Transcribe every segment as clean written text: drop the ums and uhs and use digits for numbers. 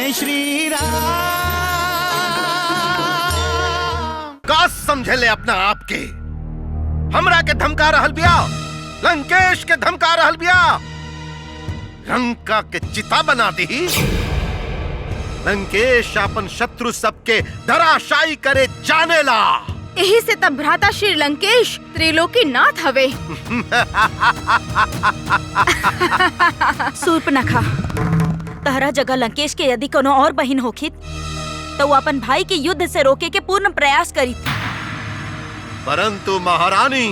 जय श्री राम। का समझे ले अपना आप के? हमरा के धमका रहल बिया, लंकेश के धमका रहल बिया। लंका के चिता बना दी। लंकेश अपन शत्रु सबके धराशायी करे जानेला। यही से तब भ्राता श्री लंकेश त्रिलोकी नाथ हवे। सूर्पनखा, तहरा जगह लंकेश के यदि कोनो और बहिन होखित तो वो अपन भाई के युद्ध से रोके के पूर्ण प्रयास करी। परंतु महारानी,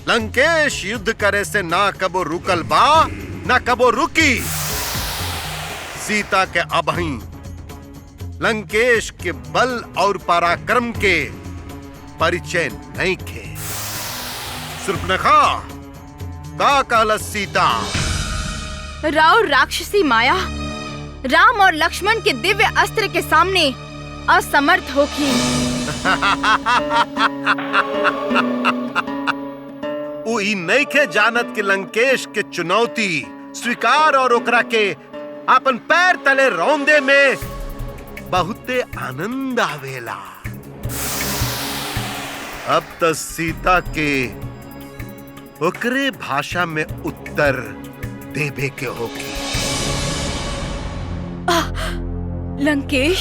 लंकेश युद्ध करे से ना कबो रुकल बा ना कबो रुकी। सीता के अबहीं लंकेश के बल और पराक्रम के परिचय नहीं खे। सूर्पनखा, का कहलस सीता? राव राक्षसी माया राम और लक्ष्मण के दिव्य अस्त्र के सामने असमर्थ होखी। वो ई नहीं के जानत कि लंकेश के चुनौती स्वीकार और ओकरा के अपन पैर तले रौंदे में बहुते आनंद आवेला। अब तो सीता के ओकरे भाषा में उत्तर देवे के होगी। लंकेश,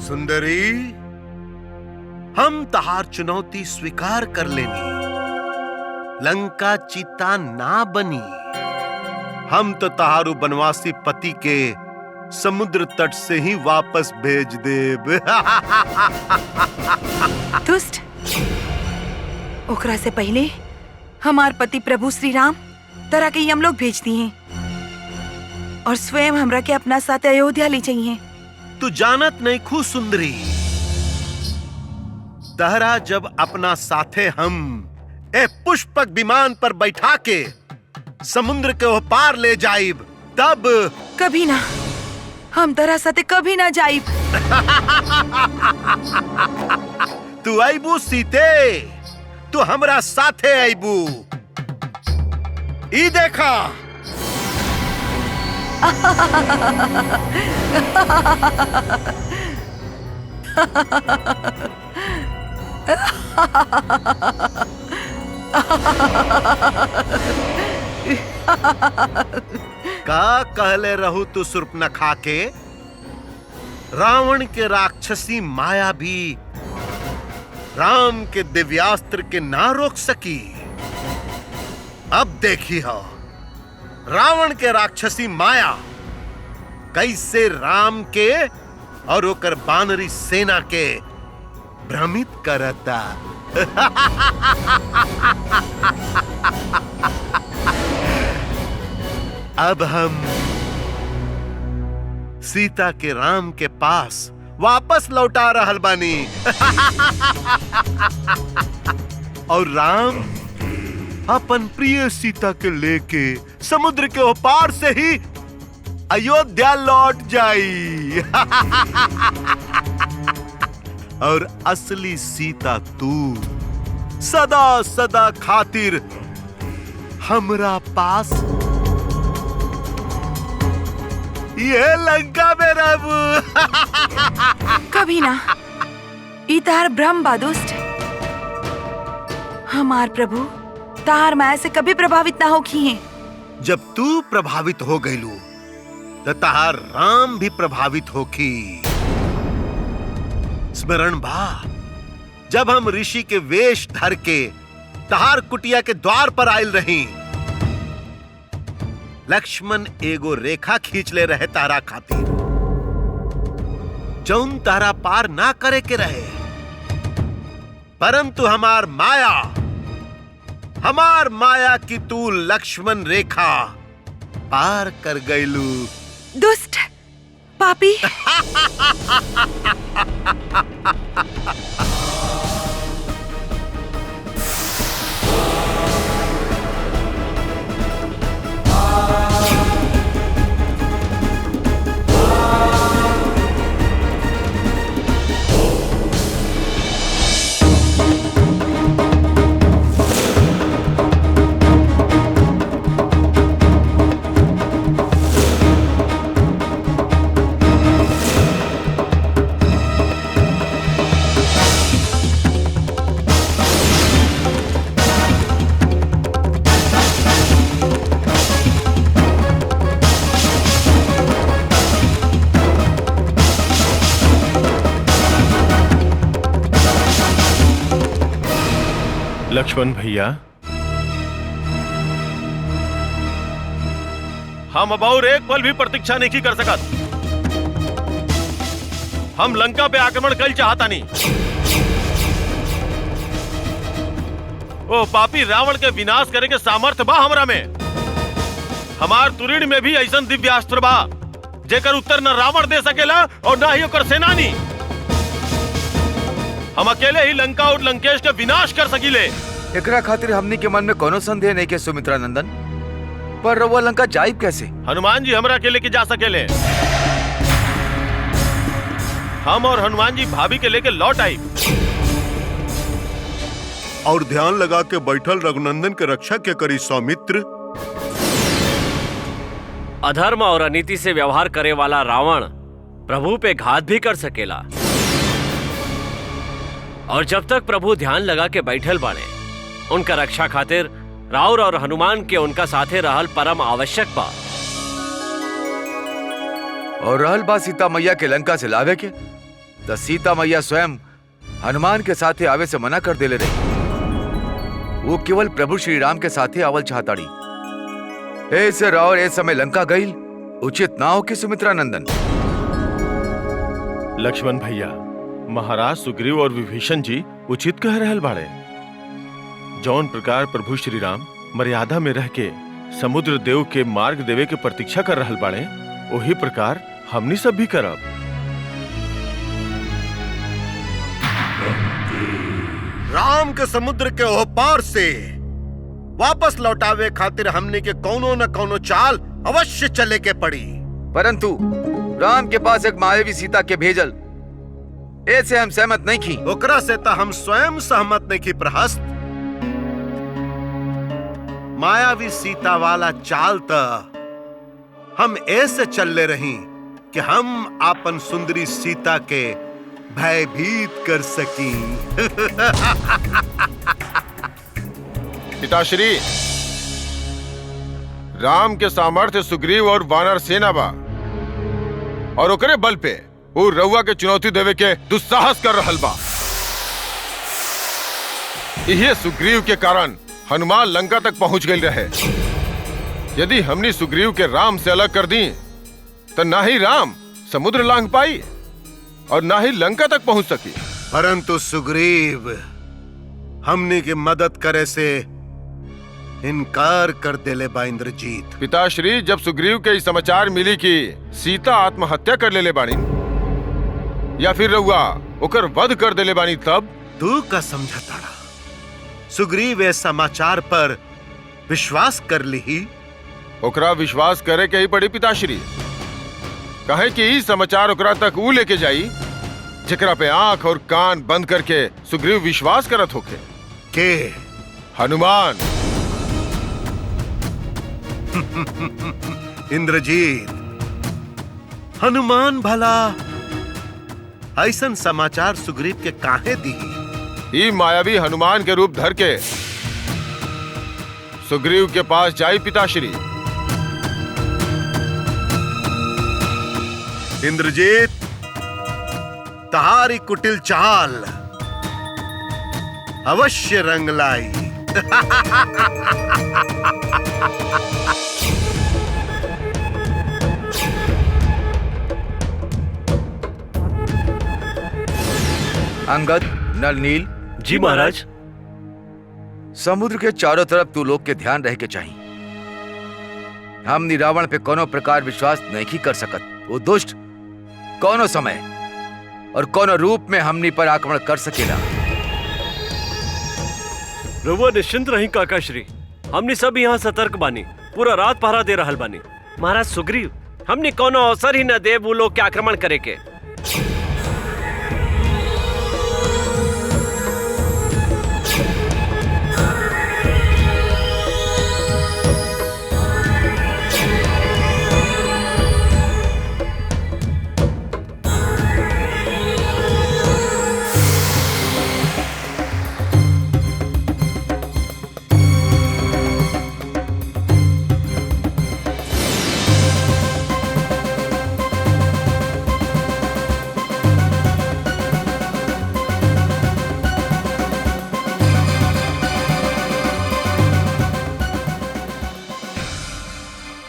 सुंदरी, हम तहार चुनौती स्वीकार कर लेनी। लंका चिता ना बनी। हम तो तहारू बनवासी पति के समुद्र तट से ही वापस भेज देब। दुष्ट, ओकरा से पहले हमार पति प्रभु श्री राम तरह के हम लोग भेज दिए और स्वयं हमरा के अपना साथ अयोध्या ले जाइए। तू जानत नहीं खू सुंदरी, तहरा जब अपना साथे हम ए पुष्पक विमान पर बैठा के समुद्र के पार ले जाइब, तब कभी ना, हम तरह साथे कभी ना जाइब। तू आईबू सीते, तू हमरा साथे आईबू। ई देखा। का कहले रहू तू सूर्पनखा के? रावण के राक्षसी माया भी राम के दिव्यास्त्र के ना रोक सकी। अब देखी हो रावण के राक्षसी माया कैसे राम के और ओकर बानरी सेना के भ्रमित करता। अब हम सीता के राम के पास वापस लौटा रहल बानी। और राम अपन प्रिय सीता के लेके समुद्र के ओपार से ही अयोध्या लौट जाई। और असली सीता तू सदा सदा खातिर हमरा पास ये लंका में रहबू। कभी ना, ई तार ब्रह्म बादुष्ट। हमार प्रभु तार माया से कभी प्रभावित ना होखी हैं। जब तू प्रभावित हो गईलू तो तार राम भी प्रभावित होखी। स्मरण बा जब हम ऋषि के वेश धर के तहार कुटिया के द्वार पर आयल रही, लक्ष्मण एगो रेखा खींच ले रहे तारा खातिर, जौन तारा पार ना करे के रहे। परंतु हमार माया की तू लक्ष्मण रेखा पार कर गईलू। दुष्ट, पापी। लक्ष्मण भैया, हम अब और एक पल भी प्रतीक्षा नहीं कर सकत। हम लंका पे आक्रमण कल चाहता नहीं। ओ पापी रावण के विनाश करे के सामर्थ्य बा हमरा में। हमार तुरीण में भी ऐसा दिव्यास्त्र बा जेकर उत्तर न रावण दे सकेला और न ही ओकर सेनानी। हम अकेले ही लंका और लंकेश के विनाश कर सकीले। एकरा खातिर हमनी के मन में कोनो संदेह नहीं के सुमित्रा नंदन, पर रउआ लंका जाइब कैसे? हनुमान जी हमरा के लेके जा सकेले। हम और हनुमान जी भाभी के लेके लौट आई। और ध्यान लगा के बैठल रघुनंदन के रक्षा के करी सौमित्र। अधर्म और अनीति से व्यवहार करे वाला रावण प्रभु पे घात भी कर सकेला, और जब तक प्रभु ध्यान लगा के बैठल बाड़े, उनका रक्षा खातिर राउर और हनुमान के उनका साथे रहल परम आवश्यक बा। और रहल बा सीता मैया के लंका से लावे के, तो सीता मैया स्वयं हनुमान के साथे आवे से मना कर देले रही। वो केवल प्रभु श्री राम के साथे आवल चाहताड़ी। ऐसे रावर ए समय लंका गई उचित ना हो कि सुमित्रा नंदन। लक्ष्मण भैया, महाराज सुग्रीव और विभीषण जी उचित कह रहल बाड़े। जौन प्रकार प्रभु श्री राम मर्यादा में रह के समुद्र देव के मार्ग देवे के प्रतीक्षा कर रहल बाड़े, वही प्रकार हमनी सब भी करब। राम के समुद्र के ओह पार से वापस लौटावे खातिर हमने के कोनो न कोनो चाल अवश्य चले के पड़ी। परंतु राम के पास एक मायावी सीता के भेजल, ऐसे हम सहमत नहीं की। ओकरा से तो हम स्वयं सहमत नहीं की प्रहस्त। मायावी सीता वाला चाल तो हम ऐसे चलले रही कि हम आपन सुंदरी सीता के भयभीत कर सकी। पिताश्री, राम के सामर्थ्य सुग्रीव और वानर सेना बा, और ओकरे बल पे वो रउआ के चुनौती देवे के दुस्साहस कर रहल बा। यही सुग्रीव के कारण हनुमान लंका तक पहुंच गए रहे। यदि हमने सुग्रीव के राम से अलग कर दी तो ना ही राम समुद्र लांघ पाई और ना ही लंका तक पहुंच सकी। परंतु सुग्रीव हमने की मदद करे से इनकार कर देले बा इंद्रजीत। पिताश्री, जब सुग्रीव के इस समाचार मिली कि सीता आत्महत्या कर लेले बानी या फिर रउआ ओकर वध कर देले बानी, तब तू का समझताड़ा सुग्रीव इस समाचार पर विश्वास कर ली। ओकरा विश्वास करे के ही पड़ी पिताश्री। कहे कि ई समाचार ओकरा तक ऊ लेके जाई जेकरा पे आंख और कान बंद करके सुग्रीव विश्वास करत होके। के? हनुमान। इंद्रजीत, हनुमान भला ऐसन समाचार सुग्रीव के काहे दी? ई मायावी हनुमान के रूप धर के सुग्रीव के पास जाई पिताश्री। इंद्रजीत, तहारी कुटिल चाल अवश्य रंग लाई। अंगद, नल नील। जी महाराज। समुद्र के चारों तरफ तू लोग के ध्यान रह के चाहिए। हमनी रावण पे कोनो प्रकार विश्वास नहीं कर सकत। वो दुष्ट कोनो समय और कोनो रूप में हमनी पर आक्रमण कर सकेला। रउआ निश्चिंत रही काकाश्री, हमनी सब यहाँ सतर्क बानी, पूरा रात पहरा दे रहल बानी। महाराज सुग्रीव, हमनी कोनो अवसर ही न दे वो लोग के आक्रमण करे के।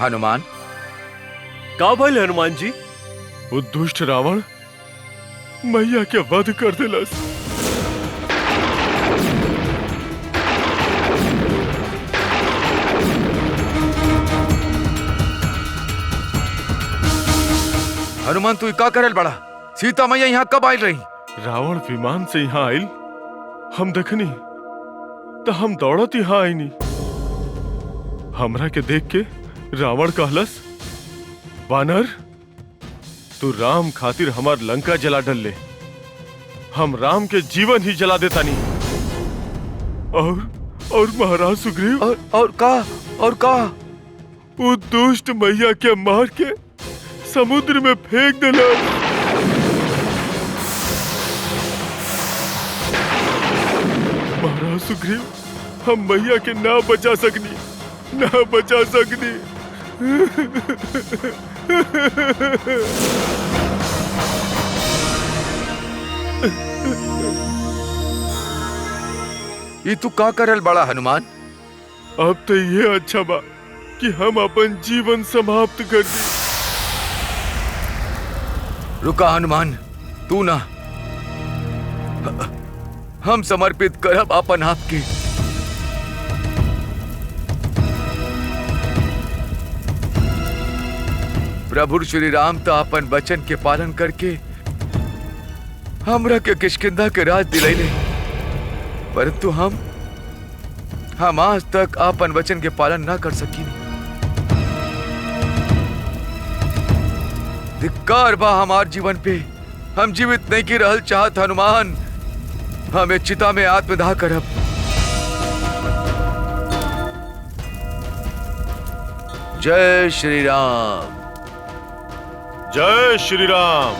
हनुमान, का भइल हनुमान जी? वो दुष्ट रावण मैया के वध कर दिलस। हनुमान तू का करल बड़ा? सीता मैया यहाँ कब आयल रही? रावण विमान से यहाँ आयल, हम देखनी तो हम दौड़त यहाँ आईनी। हमरा के देख के रावण कहलस, वानर तू राम खातिर हमार लंका जला डल ले, हम राम के जीवन ही जला देता नहीं। और महाराज सुग्रीव और का वो दुष्ट मैया के मार के समुद्र में फेंक देला। महाराज सुग्रीव, हम मैया के ना बचा सकनी। ये तू का करल बड़ा हनुमान? अब तो ये अच्छा बा कि हम अपन जीवन समाप्त कर दी। रुका हनुमान, तू ना, हम समर्पित करब अपन आप के। प्रभु श्री राम तो अपन वचन के पालन करके हमरा के किष्किंधा के राज दिलैले, परंतु हम आज तक अपन वचन के पालन ना कर सकी। धिक्कार बा हमार जीवन पे, हम जीवित नहीं की रहल चाहत हनुमान, हमें चिता में आत्मदाह करब। जय श्री राम। जय श्री राम।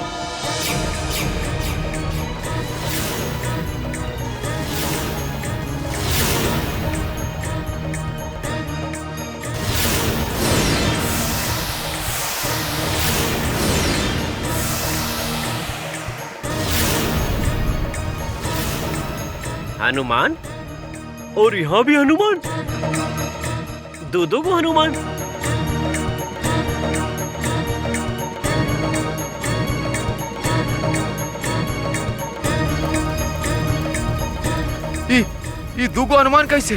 हनुमान? और यहाँ भी हनुमान? दो को हनुमान? ये दूगो हनुमान कैसे?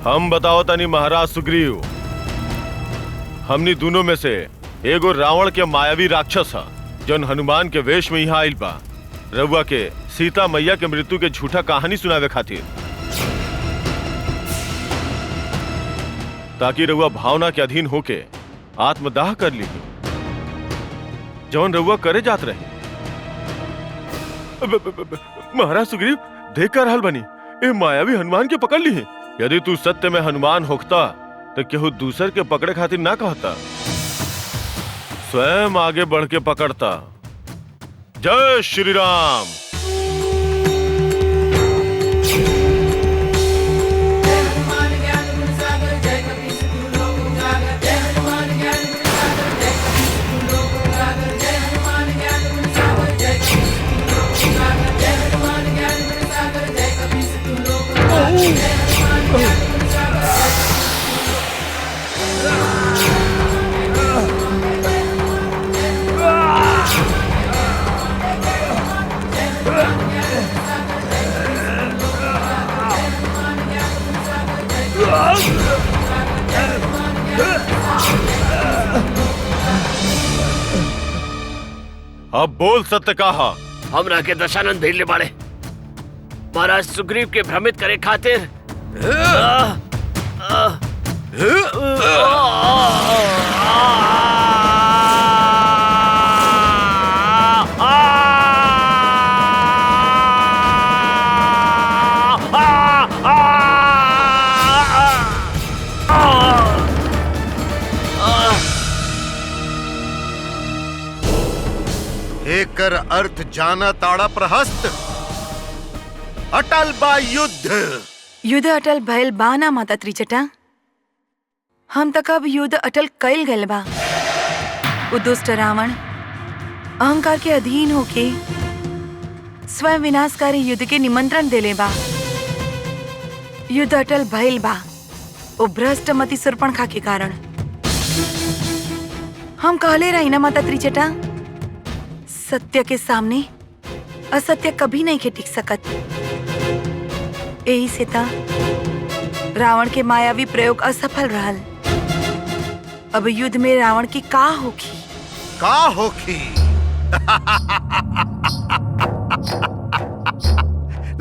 हम बताओ तनी महाराज सुग्रीव, हमनी दोनों में से एगो रावण के मायावी राक्षस है जौन हनुमान के वेश में यहाँ आइल बा रउआ के सीता मैया के मृत्यु के झूठा कहानी सुनावे खातिर, ताकि रउआ भावना के अधीन होके आत्मदाह कर ली जौन रउआ करे जात रहे। महाराज सुग्रीव, देख कर रहल बनी ए मायावी हनुमान के पकड़ ली है। यदि तू सत्य में हनुमान होता तो केहू दूसर के पकड़े खातिर ना कहता, स्वयं आगे बढ़ के पकड़ता। जय श्री राम। अब बोल सत्य कहा। हमरा के दशानंद भेज ले बाड़े महाराज सुग्रीव के भ्रमित करे खातिर। एकर अर्थ जाना ताड़ा प्रहस्त, अटल बा युद्ध। युद्ध अटल भयल बा ना माता त्रिजटा, हम तक अब युद्ध अटल कैल गल बा। वो दुष्ट रावण अहंकार के अधीन होके स्वयं विनाशकारी युद्ध के निमंत्रण देले बा। युद्ध अटल भयल बा वो भ्रष्ट मति शूर्पणखा के कारण। हम कहले रही ना माता त्रिजटा, सत्य के सामने असत्य कभी नहीं के टिक सकत। यही से ता रावण के मायावी प्रयोग असफल रहल। अब युद्ध में रावण की का होगी? का होखी?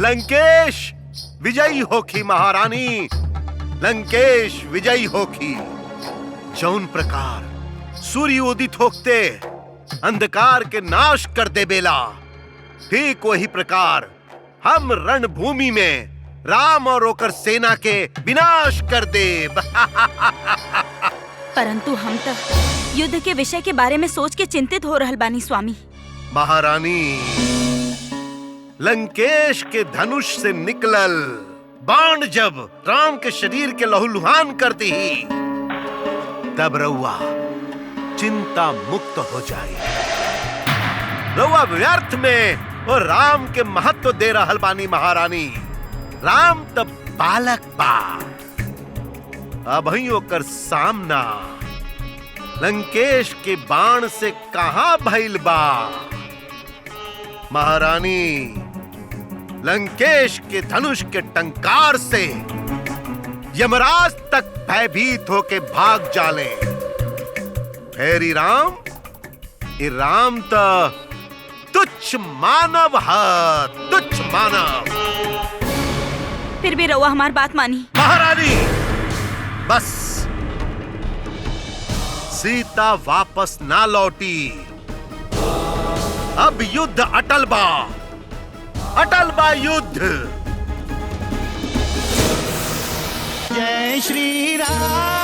लंकेश विजयी होखी महारानी, लंकेश विजयी होखी। जौन प्रकार सूर्य उदित होते अंधकार के नाश कर दे बेला, ठीक वही प्रकार हम रणभूमि में राम और ओकर सेना के विनाश कर देब। परंतु हम तो युद्ध के विषय के बारे में सोच के चिंतित हो रहल बानी स्वामी। महारानी, लंकेश के धनुष से निकलल बाण जब राम के शरीर के लहूलुहान कर दी, तब रउआ चिंता मुक्त हो जाए। रउआ व्यर्थ में और राम के महत्व दे रहल बानी महारानी। राम तब बालक बा, अभी ओकर सामना लंकेश के बाण से कहां भइल बा। महारानी, लंकेश के धनुष के टंकार से यमराज तक भयभीत होके भाग जाले। फेरी राम तो तुच्छ मानव है, तुच्छ मानव। फिर भी रउआ हमार बात मानी। महारानी, बस सीता वापस ना लौटी। अब युद्ध अटल बा युद्ध। जय श्री राम।